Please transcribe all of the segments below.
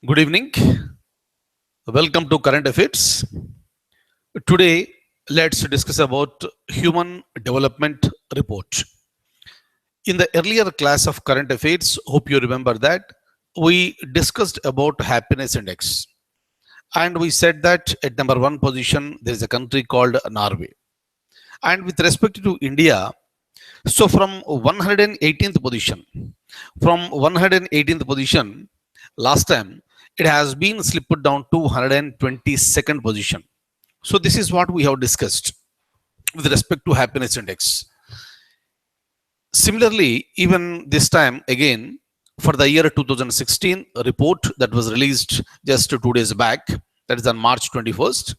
Good evening. Welcome to Current Affairs. Today, let's discuss about Human Development Report. In the earlier class of Current Affairs, hope you remember that, we discussed about Happiness Index. And we said that at number one position, there is a country called Norway. And with respect to India, so from 118th position, last time, it has been slipped down to 122nd position. So this is what we have discussed with respect to happiness index. Similarly, even this time again, for the year 2016, a report that was released just 2 days back, that is on March 21st,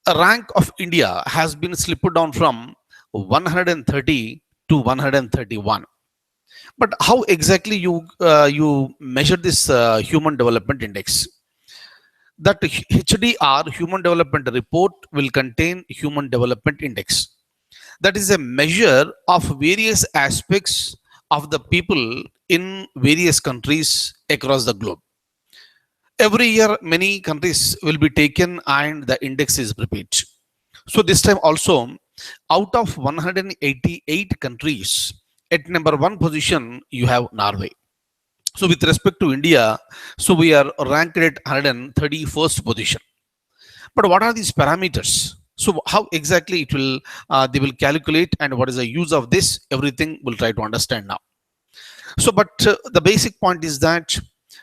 a rank of India has been slipped down from 130 to 131. But how exactly you measure this human development index? That HDR, Human Development Report, will contain Human Development Index. That is a measure of various aspects of the people in various countries across the globe. Every year, many countries will be taken and the index is prepared. So this time also, out of 188 countries, at number one position, you have Norway. So with respect to India, so we are ranked at 131st position. But what are these parameters? So how exactly it will they will calculate, and what is the use of this? Everything we'll try to understand now. So, but the basic point is that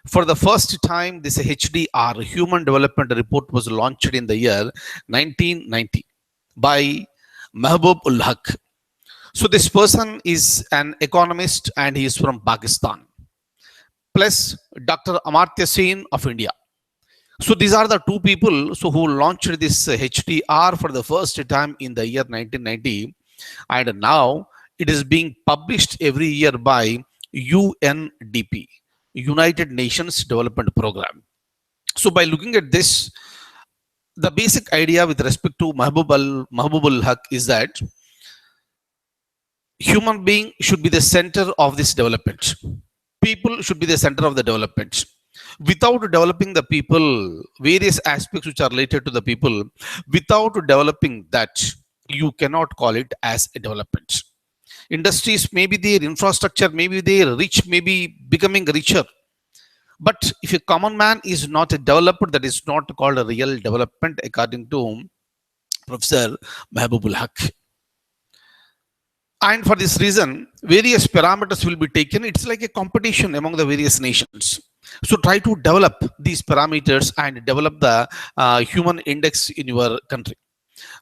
for the first time, this HDR, Human Development Report, was launched in the year 1990 by Mahbub ul Haq. So this person is an economist and he is from Pakistan. Plus Dr. Amartya Sen of India. So these are the two people who launched this HDR for the first time in the year 1990, and now it is being published every year by UNDP, United Nations Development Program. So by looking at this, the basic idea with respect to Mahbub ul Haq is that human being should be the center of this development. People should be the center of the development. Without developing the people, various aspects which are related to the people, without developing that, you cannot call it as a development. Industries may be there, infrastructure may be there, rich may be becoming richer. But if a common man is not developed, that is not called a real development, according to Professor Mahbub ul Haq. And for this reason, various parameters will be taken. It's like a competition among the various nations. So try to develop these parameters and develop the human index in your country.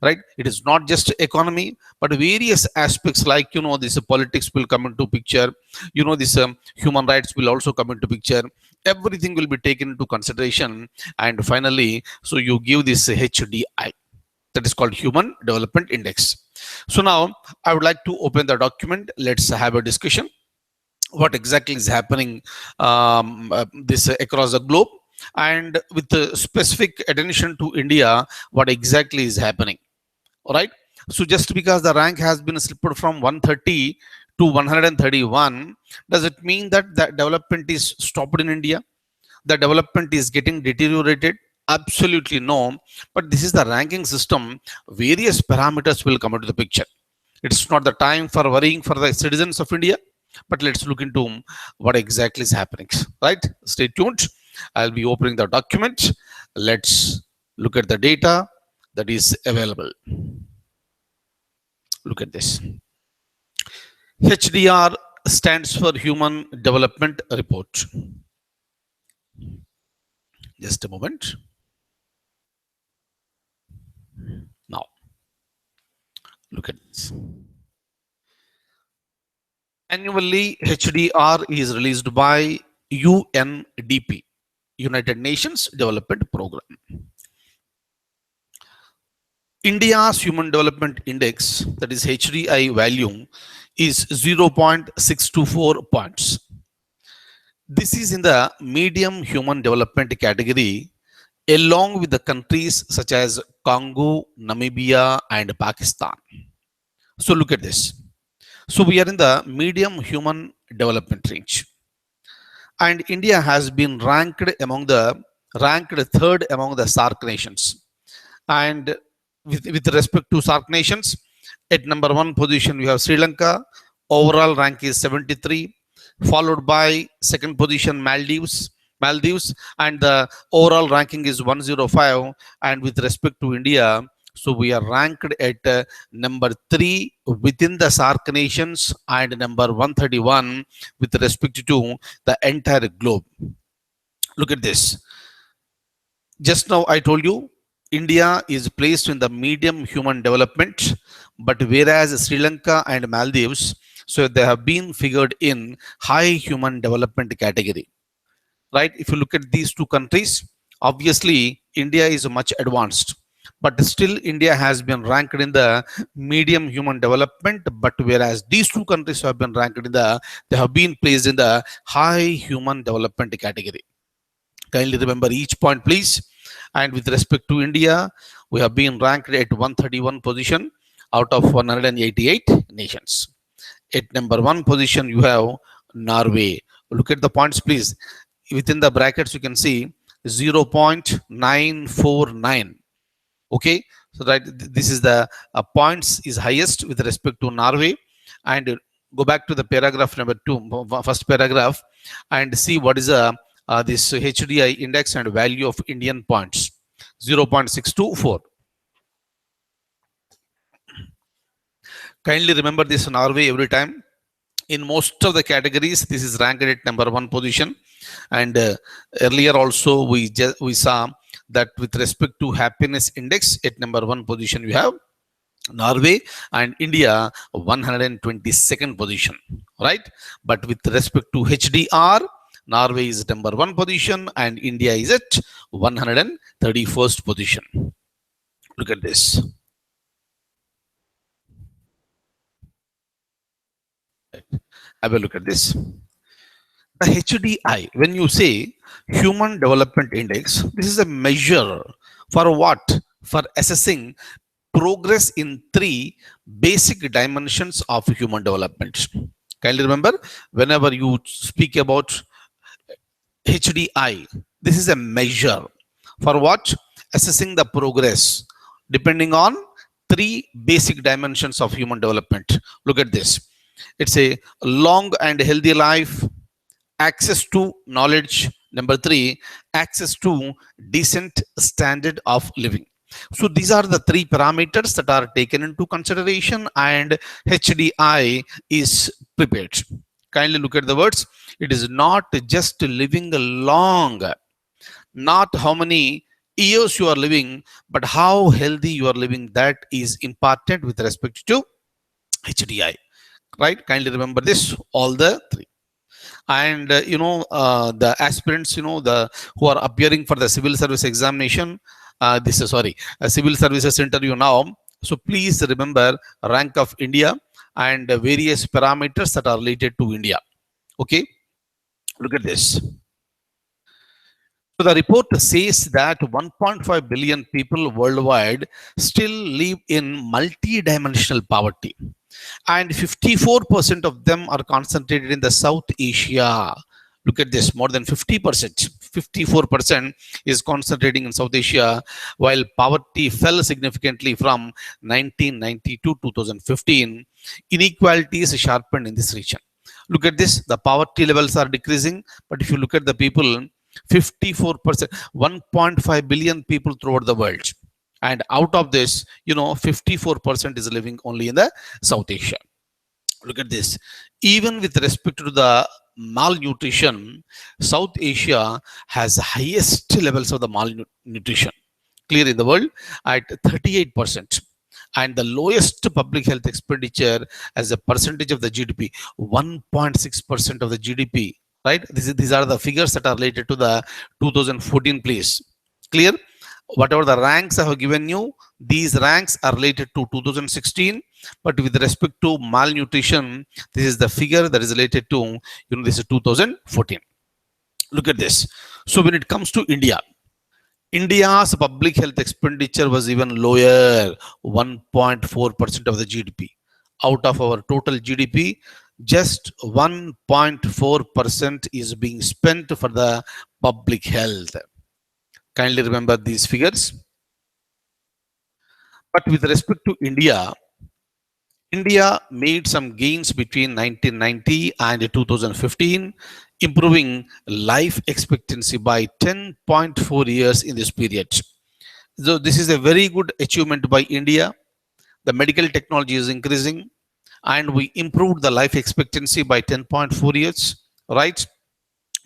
Right? It is not just economy, but various aspects like, this politics will come into picture. This human rights will also come into picture. Everything will be taken into consideration. And finally, so you give this HDI. That is called Human Development Index. So now I would like to open the document. Let's have a discussion. What exactly is happening this across the globe, and with the specific attention to India, what exactly is happening. All right. So just because the rank has been slipped from 130 to 131, does it mean that the development is stopped in India? The development is getting deteriorated? Absolutely no. But this is the ranking system. Various parameters will come into the picture. It's not the time for worrying for the citizens of India, but let's look into what exactly is happening. Right? Stay tuned. I'll be opening the document. Let's look at the data that is available. Look at this. HDR stands for Human Development Report. Just a moment. Now, look at this. Annually, HDR is released by UNDP, United Nations Development Program. India's Human Development Index, that is HDI value, is 0.624 points. This is in the medium human development category, along with the countries such as Congo, Namibia, and Pakistan. So look at this. So we are in the medium human development range. and India has been ranked third among the SAARC nations. And with respect to SAARC nations, at number one position we have Sri Lanka. Overall rank is 73, followed by second position Maldives, and the overall ranking is 105. And with respect to India, so we are ranked at number 3 within the SAARC nations and number 131 with respect to the entire globe. Look at this. Just now I told you India is placed in the medium human development, but whereas Sri Lanka and Maldives, so they have been figured in high human development category, right? If you look at these two countries, obviously India is much advanced, but still India has been ranked in the medium human development, but whereas these two countries have been ranked in they have been placed in the high human development category. Kindly remember each point, please. And with respect to India, we have been ranked at 131 position out of 188 nations. At number 1 position, you have Norway. Look at the points, please. Within the brackets, you can see 0.949. Okay, so that this is the points is highest with respect to Norway. And go back to the paragraph number 2, first paragraph, and see what is this HDI index and value of Indian points. 0.624. Kindly remember this Norway every time. In most of the categories, this is ranked at number 1 position. And earlier also we saw that with respect to happiness index, at number 1 position we have Norway, and India 122nd position, right? But with respect to HDR, Norway is number 1 position and India is at 131st position. Look at this. Have a look at this. The HDI, when you say Human Development Index, this is a measure for what? For assessing progress in 3 basic dimensions of human development. Kindly remember, whenever you speak about HDI, this is a measure for what? Assessing the progress depending on 3 basic dimensions of human development. Look at this. It's a long and healthy life, access to knowledge, number 3, access to decent standard of living. So these are the 3 parameters that are taken into consideration and HDI is prepared. Kindly look at the words. It is not just living long, not how many years you are living, but how healthy you are living. That is important with respect to HDI, right? Kindly remember this, all the 3. And the aspirants, the who are appearing for the civil service examination, this is civil services interview now. So please remember rank of India and various parameters that are related to India. Okay, look at this. So the report says that 1.5 billion people worldwide still live in multidimensional poverty, and 54% of them are concentrated in the South Asia. Look at this, more than 50%, 54% is concentrating in South Asia, while poverty fell significantly from 1990 to 2015. Inequalities sharpened in this region. Look at this, the poverty levels are decreasing, but if you look at the people, 54%, 1.5 billion people throughout the world. And out of this, 54% is living only in the South Asia. Look at this. Even with respect to the malnutrition, South Asia has highest levels of the malnutrition clear in the world at 38%. And the lowest public health expenditure as a percentage of the GDP, 1.6% of the GDP, right? These are the figures that are related to the 2014, please. Clear? Whatever the ranks I have given you, these ranks are related to 2016, but with respect to malnutrition, this is the figure that is related to, this is 2014. Look at this. So when it comes to India's public health expenditure was even lower, 1.4% of the GDP. Out of our total GDP, just 1.4% is being spent for the public health. Kindly remember these figures. But with respect to India, India made some gains between 1990 and 2015, improving life expectancy by 10.4 years in this period. So this is a very good achievement by India. The medical technology is increasing and we improved the life expectancy by 10.4 years, right?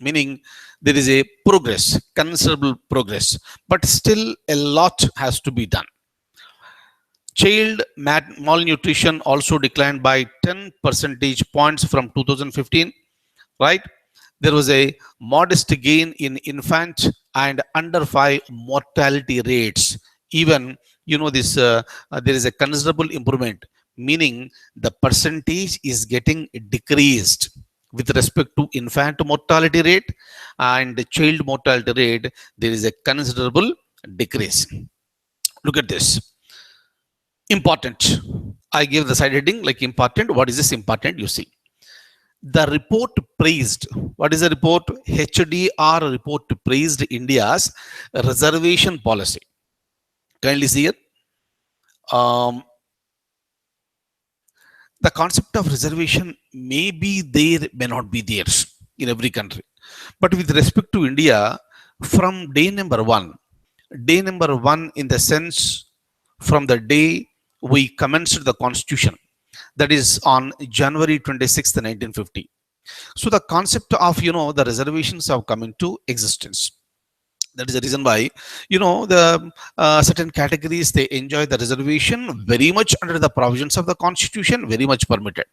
Meaning there is a progress, considerable progress, but still a lot has to be done. Child malnutrition also declined by 10 percentage points from 2015, right? There was a modest gain in infant and under 5 mortality rates. Even, this there is a considerable improvement, meaning the percentage is getting decreased with respect to infant mortality rate and the child mortality rate. There is a considerable decrease. Look at this. Important. I give the side heading like important. What is this important? You see, the report praised. What is the report? HDR report praised India's reservation policy. Kindly see it. Um, the concept of reservation may be there, may not be there in every country. But with respect to India, from day number one in the sense from the day we commenced the constitution, that is on January 26th, 1950. So the concept of the reservations have come into existence. That is the reason why the certain categories, they enjoy the reservation very much under the provisions of the constitution, very much permitted.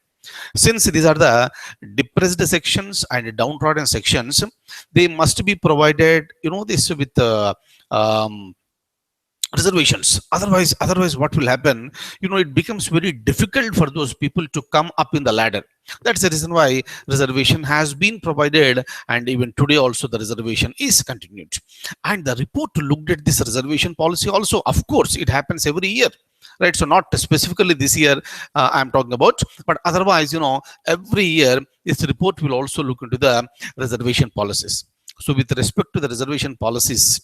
Since these are the depressed sections and downtrodden sections, they must be provided this with um, reservations. Otherwise what will happen, it becomes very difficult for those people to come up in the ladder. That's the reason why reservation has been provided, and even today also the reservation is continued. And the report looked at this reservation policy also. Of course, it happens every year, right? So not specifically this year I'm talking about, but otherwise every year this report will also look into the reservation policies. So with respect to the reservation policies,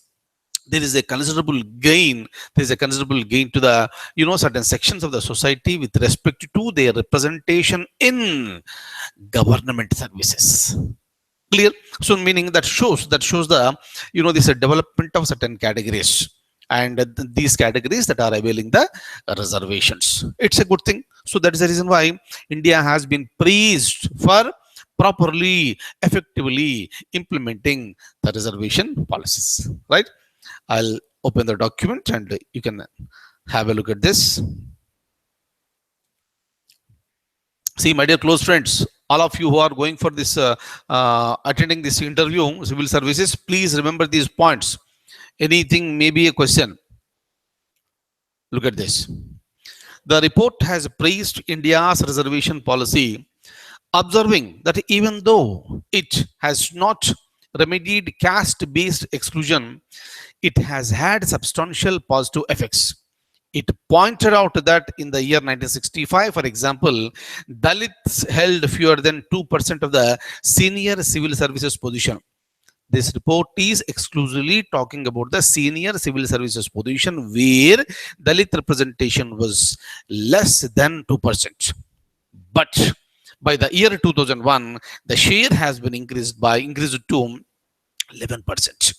there is a considerable gain. There is a considerable gain to the certain sections of the society with respect to their representation in government services. Clear? So meaning that shows the this development of certain categories, and these categories that are availing the reservations, it's a good thing. So that is the reason why India has been praised for properly, effectively implementing the reservation policies, right? I'll open the document and you can have a look at this. See, my dear close friends, all of you who are going for this, attending this interview, civil services, please remember these points. Anything may be a question. Look at this. The report has praised India's reservation policy, observing that even though it has not remedied caste-based exclusion, it has had substantial positive effects. It pointed out that in the year 1965, for example, Dalits held fewer than 2% of the senior civil services position. This report is exclusively talking about the senior civil services position where Dalit representation was less than 2%. But by the year 2001, the share has been increased to 11%.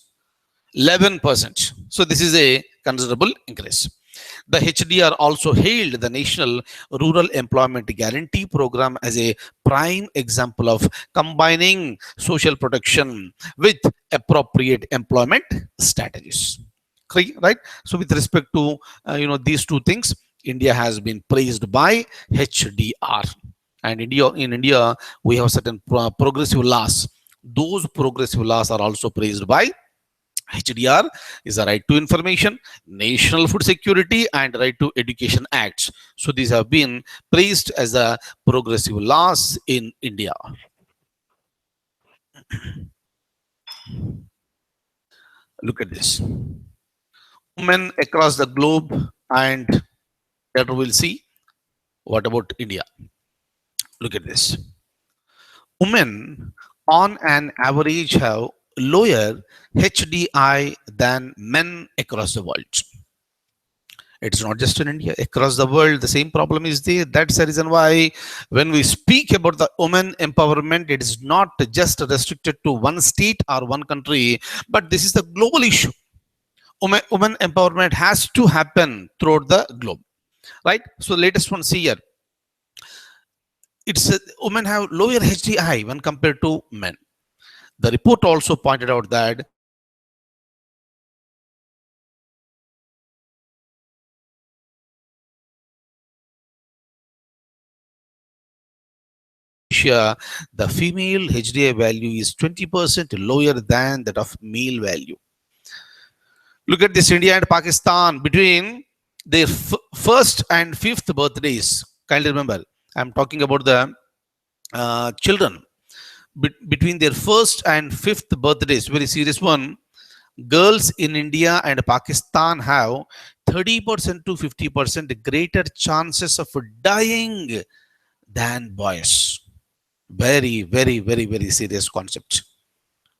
11%. So this is a considerable increase. The HDR also hailed the National Rural Employment Guarantee Program as a prime example of combining social protection with appropriate employment strategies. Right? So with respect to these two things, India has been praised by HDR. And in India, we have certain progressive laws. Those progressive laws are also praised by HDR. Is the Right to Information, National Food Security, and Right to Education Acts. So these have been praised as the progressive laws in India. Look at this. Women across the globe, and later we'll see what about India. Look at this. women on an average have lower HDI than men across the world. It's not just in India, across the world, the same problem is there. That's the reason why when we speak about the women empowerment, it is not just restricted to one state or one country, but this is the global issue. Women empowerment has to happen throughout the globe, right? So latest one, see here. It's women have lower HDI when compared to men. The report also pointed out that Asia, the female HDI value is 20% lower than that of male value. Look at this, India and Pakistan between their first and fifth birthdays. Kindly remember, I'm talking about the children between their first and fifth birthdays. Very serious one. Girls in India and Pakistan have 30% to 50% greater chances of dying than boys. Very, very, very, very serious concept,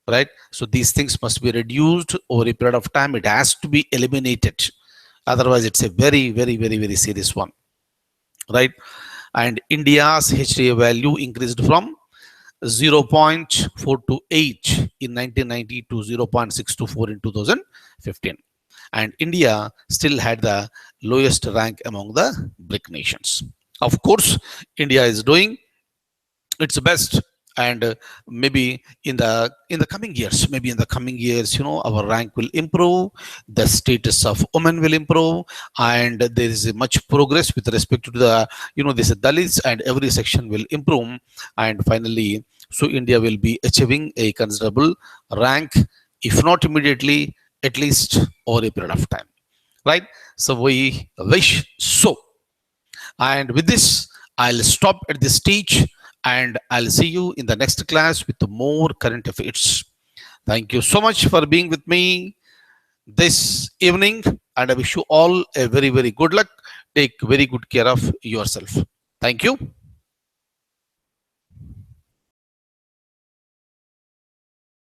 right? So these things must be reduced over a period of time. It has to be eliminated. Otherwise, it's a very, very, very, very serious one, right? And India's HDA value increased from 0.428 in 1990 to 0.624 in 2015. And India still had the lowest rank among the BRIC nations. Of course, India is doing its best, and maybe in the coming years, our rank will improve, the status of women will improve, and there is much progress with respect to the this Dalits, and every section will improve, and finally, so India will be achieving a considerable rank, if not immediately, at least over a period of time, right? So we wish so. And with this, I'll stop at this stage, and I'll see you in the next class with more current affairs. Thank you so much for being with me this evening, and I wish you all a very, very good luck. Take very good care of yourself. Thank you.